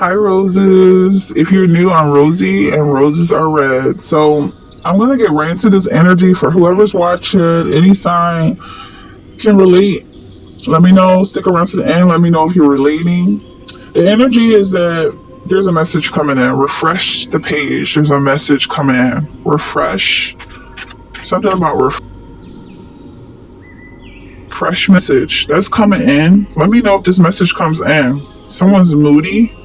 Hi, roses. If you're new, I'm Rosie, and roses are red. So I'm gonna get right into this energy for whoever's watching. Any sign can relate. Let me know. Stick around to the end. Let me know if you're relating. The energy is that there's a message coming in. Refresh the page. There's a message coming in. Refresh. Something about refresh message that's coming in. Let me know if this message comes in. Someone's moody.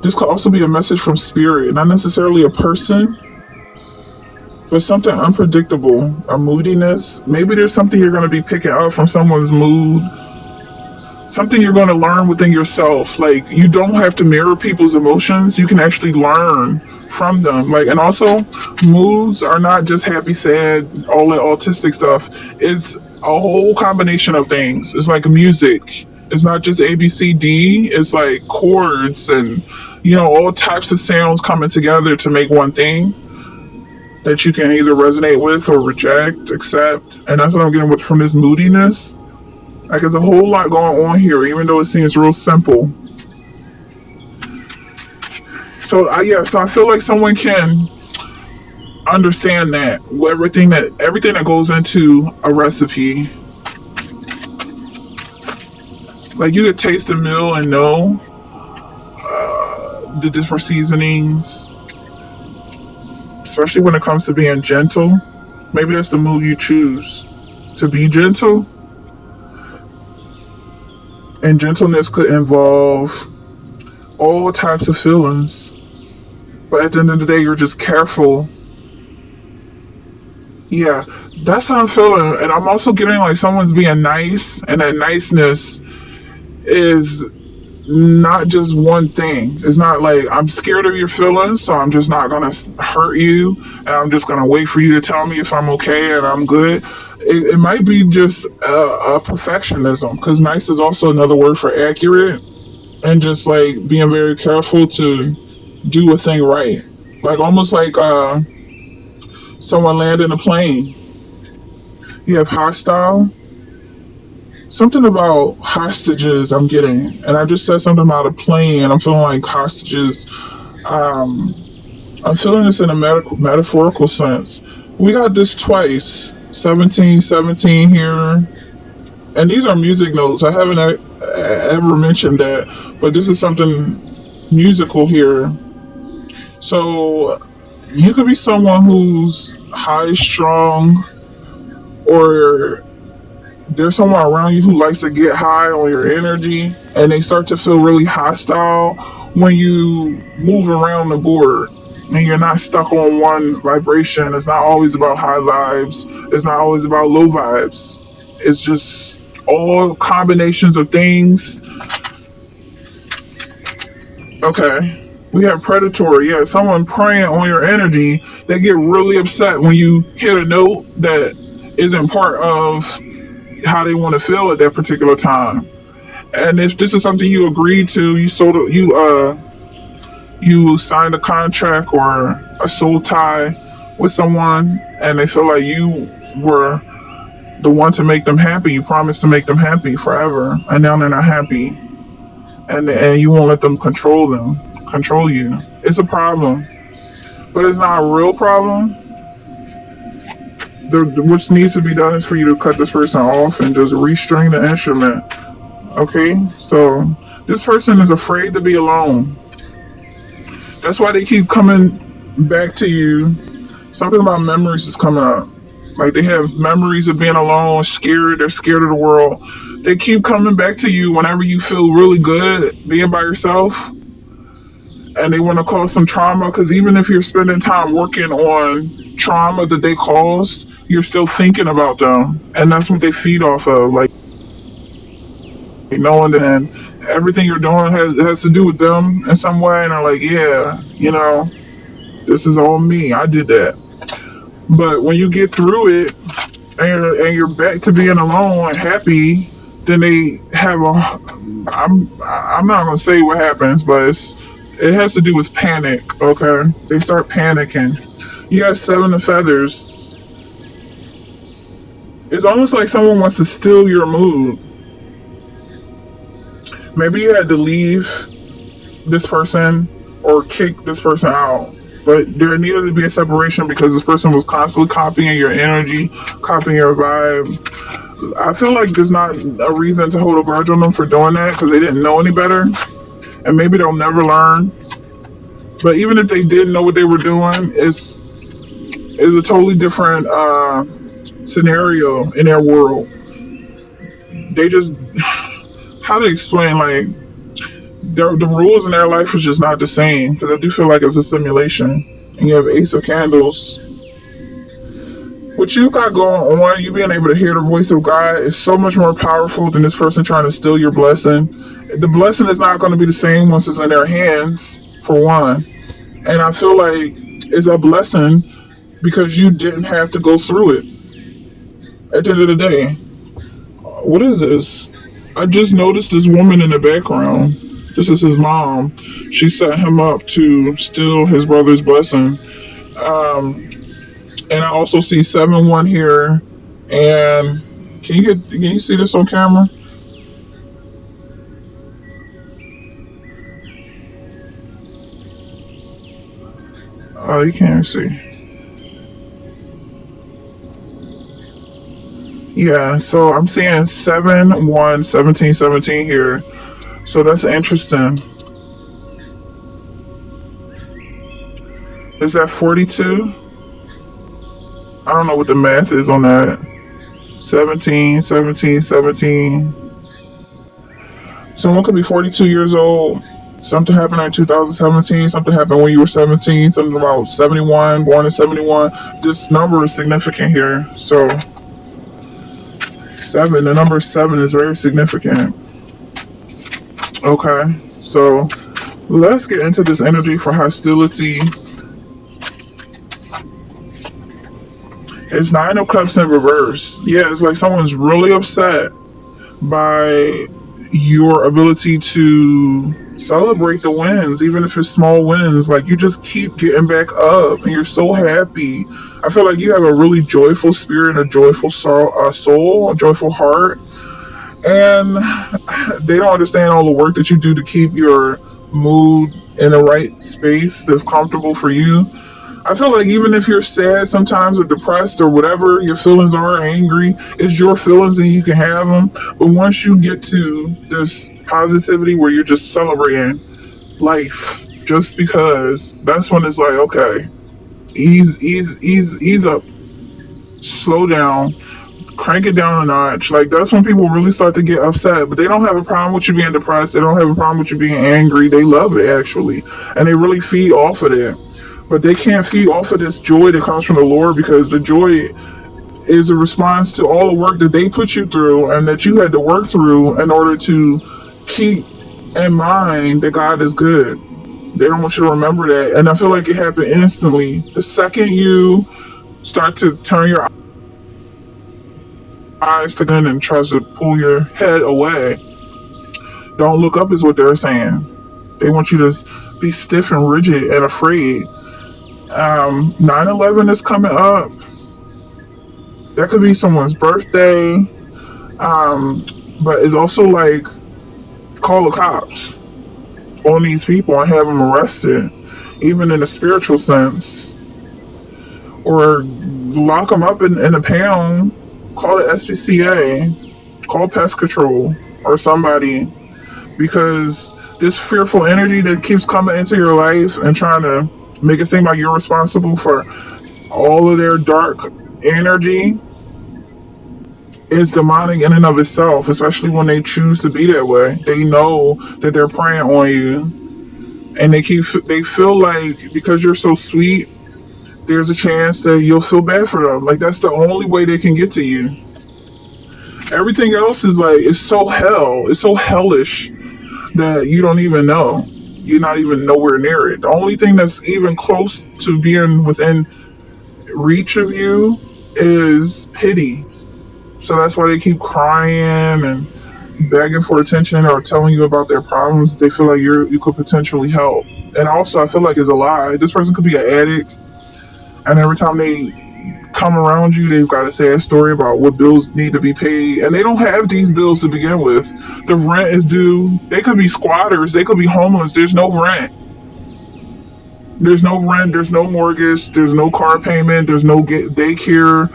This could also be a message from spirit, not necessarily a person, but something unpredictable, a moodiness. Maybe there's something you're going to be picking up from someone's mood, something you're going to learn within yourself. Like, you don't have to mirror people's emotions, you can actually learn from them. Like, and also, moods are not just happy, sad, all that autistic stuff. It's a whole combination of things. It's like music. It's not just A, B, C, D. It's like chords and, all types of sounds coming together to make one thing that you can either resonate with or reject, accept. And that's what I'm getting with from this moodiness. Like, there's a whole lot going on here, even though it seems real simple. So I feel like someone can understand that everything that goes into a recipe. Like, you could taste the meal and know the different seasonings, especially when it comes to being gentle. Maybe that's the mood you choose, to be gentle. And gentleness could involve all types of feelings. But at the end of the day, you're just careful. Yeah, that's how I'm feeling. And I'm also getting like someone's being nice, and that niceness is not just one thing. It's not like, I'm scared of your feelings, so I'm just not gonna hurt you, and I'm just gonna wait for you to tell me if I'm okay and I'm good. It might be just a perfectionism, because nice is also another word for accurate, and just like being very careful to do a thing right. Like, almost like someone landing a plane. You have hostile. Something about hostages I'm getting. And I just said something about a plane, and I'm feeling like hostages. I'm feeling this in a metaphorical sense. We got this twice. 1717 here. And these are music notes. I haven't ever mentioned that. But this is something musical here. So you could be someone who's high strung, or there's someone around you who likes to get high on your energy, and they start to feel really hostile when you move around the board and you're not stuck on one vibration. It's not always about high vibes, it's not always about low vibes. It's just all combinations of things. Okay. We have predatory. Yeah, someone preying on your energy. They get really upset when you hit a note that isn't part of how they want to feel at that particular time. And if this is something you agreed to, you signed a contract or a soul tie with someone, and they feel like you were the one to make them happy. You promised to make them happy forever, and now they're not happy, and you won't let them control you. It's a problem, but it's not a real problem. What needs to be done is for you to cut this person off and just restring the instrument. Okay? So, this person is afraid to be alone. That's why they keep coming back to you. Something about memories is coming up. Like, they have memories of being alone, scared, they're scared of the world. They keep coming back to you whenever you feel really good being by yourself. And they want to cause some trauma, because even if you're spending time working on trauma that they caused, you're still thinking about them, and that's what they feed off of. Like, knowing that everything you're doing has to do with them in some way, and they're like, yeah, this is all me. I did that. But when you get through it, and you're back to being alone and happy, then they have I'm not gonna say what happens, but it has to do with panic. Okay, they start panicking. You have 7 of feathers. It's almost like someone wants to steal your mood. Maybe you had to leave this person or kick this person out. But there needed to be a separation because this person was constantly copying your energy, copying your vibe. I feel like there's not a reason to hold a grudge on them for doing that because they didn't know any better. And maybe they'll never learn. But even if they did know what they were doing, it's a totally different scenario in their world. They just, how to explain, like, the rules in their life is just not the same because I do feel like it's a simulation. And you have Ace of Candles. What you got going on, you being able to hear the voice of God is so much more powerful than this person trying to steal your blessing. The blessing is not going to be the same once it's in their hands, for one. And I feel like it's a blessing because you didn't have to go through it. At the end of the day, what is this? I just noticed this woman in the background. This is his mom. She set him up to steal his brother's blessing. And I also see 7-1 here. And can you see this on camera? Oh, you can't even see. Yeah, so I'm seeing 7-1, 17-17 here. So that's interesting. Is that 42? I don't know what the math is on that. 17, 17, 17. Someone could be 42 years old. Something happened in 2017. Something happened when you were 17. Something about 71, born in 71. This number is significant here. So, the number 7 is very significant. Okay, so let's get into this energy for hostility. It's 9 of Cups in reverse. Yeah, it's like someone's really upset by your ability to celebrate the wins, even if it's small wins. Like, you just keep getting back up and you're so happy. I feel like you have a really joyful spirit, a joyful soul, a joyful heart. And they don't understand all the work that you do to keep your mood in the right space that's comfortable for you. I feel like even if you're sad sometimes or depressed or whatever your feelings are, angry, it's your feelings and you can have them. But once you get to this positivity where you're just celebrating life just because, that's when it's like, okay, ease up, slow down, crank it down a notch. Like, that's when people really start to get upset. But they don't have a problem with you being depressed. They don't have a problem with you being angry. They love it, actually. And they really feed off of it. But they can't feed off of this joy that comes from the Lord because the joy is a response to all the work that they put you through and that you had to work through in order to keep in mind that God is good. They don't want you to remember that. And I feel like it happened instantly. The second you start to turn your eyes to them and tries to pull your head away, don't look up is what they're saying. They want you to be stiff and rigid and afraid. 9/11 is coming up. That could be someone's birthday. But it's also like, call the cops on these people and have them arrested, even in a spiritual sense. Or lock them up in a pound. Call the SPCA, call pest control or somebody, because this fearful energy that keeps coming into your life and trying to make it seem like you're responsible for all of their dark energy is demonic in and of itself, especially when they choose to be that way. They know that they're preying on you, and they feel like because you're so sweet, there's a chance that you'll feel bad for them. Like, that's the only way they can get to you. Everything else is like, it's so hellish that you don't even know. You're not even nowhere near it. The only thing that's even close to being within reach of you is pity. So that's why they keep crying and begging for attention or telling you about their problems. They feel like you could potentially help. And also, I feel like it's a lie. This person could be an addict, and every time they come around you, they've got to say a story about what bills need to be paid, and they don't have these bills to begin with. The rent is due. They could be squatters. They could be homeless. There's no rent. There's no rent. There's no mortgage. There's no car payment. There's no daycare.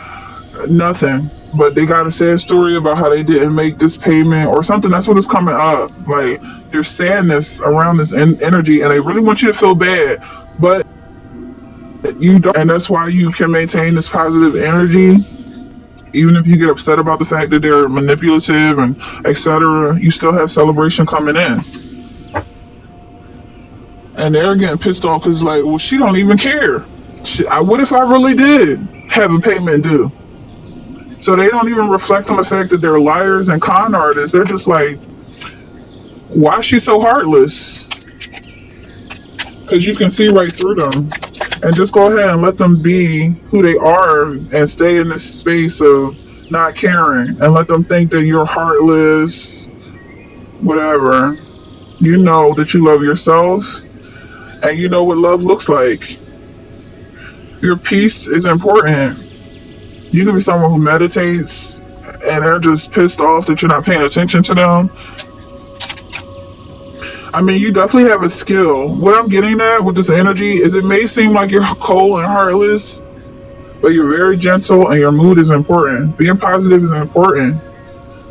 Nothing. But they got to say a story about how they didn't make this payment or something. That's what is coming up. Like, there's sadness around this energy, and they really want you to feel bad, but you don't. And that's why you can maintain this positive energy. Even if you get upset about the fact that they're manipulative and etc., you still have celebration coming in. And they're getting pissed off because, like, well, she don't even care. What if I really did have a payment due? So they don't even reflect on the fact that they're liars and con artists. They're just like, why is she so heartless? Because you can see right through them. And just go ahead and let them be who they are and stay in this space of not caring. And let them think that you're heartless, whatever. You know that you love yourself. And you know what love looks like. Your peace is important. You can be someone who meditates and they're just pissed off that you're not paying attention to them. I mean, you definitely have a skill. What I'm getting at with this energy is it may seem like you're cold and heartless, but you're very gentle and your mood is important. Being positive is important.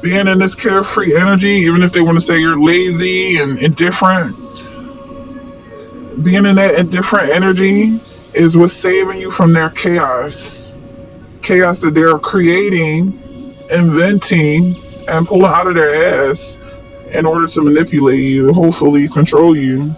Being in this carefree energy, even if they want to say you're lazy and indifferent, being in that indifferent energy is what's saving you from their chaos. Chaos that they're creating, inventing, and pulling out of their ass in order to manipulate you, hopefully control you.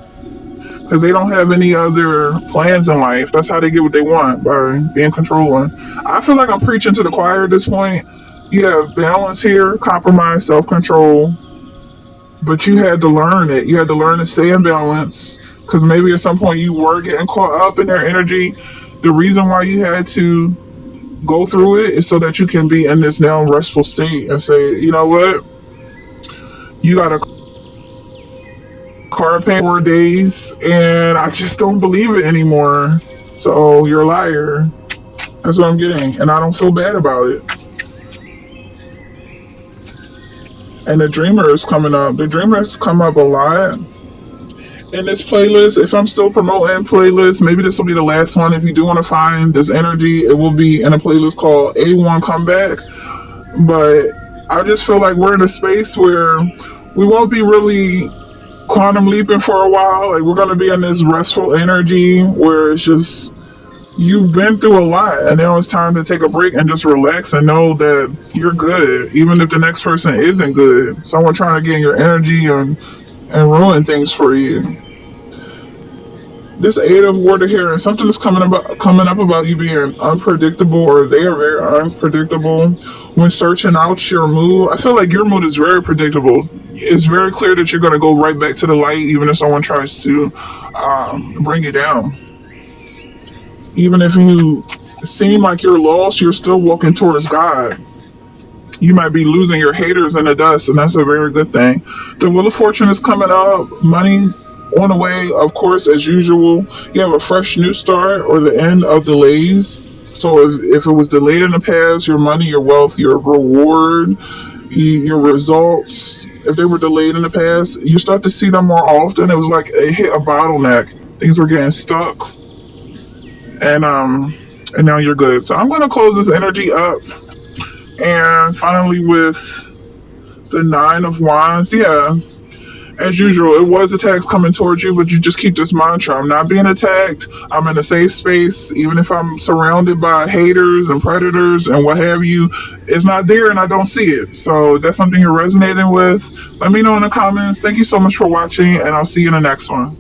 Because they don't have any other plans in life. That's how they get what they want, by being controlling. I feel like I'm preaching to the choir at this point. You have balance here, compromise, self-control. But you had to learn it. You had to learn to stay in balance. Because maybe at some point you were getting caught up in their energy. The reason why you had to go through it is so that you can be in this now restful state and say, you know what? You got a car payment 4 days and I just don't believe it anymore. So you're a liar. That's what I'm getting. And I don't feel bad about it. And the dreamer is coming up. The dreamer has come up a lot in this playlist. If I'm still promoting playlists, maybe this will be the last one. If you do want to find this energy, it will be in a playlist called A1 Comeback. But I just feel like we're in a space where we won't be really quantum leaping for a while. Like, we're going to be in this restful energy where it's just, you've been through a lot and now it's time to take a break and just relax and know that you're good, even if the next person isn't good. Someone trying to get in your energy and ruin things for you. This Eight of Water here, and something is coming up about you being unpredictable, or they are very unpredictable when searching out your mood. I feel like your mood is very predictable. It's very clear that you're going to go right back to the light, even if someone tries to bring you down. Even if you seem like you're lost, you're still walking towards God. You might be losing your haters in the dust, and that's a very good thing. The Wheel of Fortune is coming up. Money on the way, of course, as usual. You have a fresh new start or the end of delays. So if it was delayed in the past, your money, your wealth, your reward, your results, if they were delayed in the past, you start to see them more often. It was like it hit a bottleneck. Things were getting stuck. And now you're good. So I'm going to close this energy up. And finally with the Nine of Wands, yeah. As usual, it was attacks coming towards you, but you just keep this mantra. I'm not being attacked. I'm in a safe space. Even if I'm surrounded by haters and predators and what have you, it's not there and I don't see it. So if that's something you're resonating with, let me know in the comments. Thank you so much for watching, and I'll see you in the next one.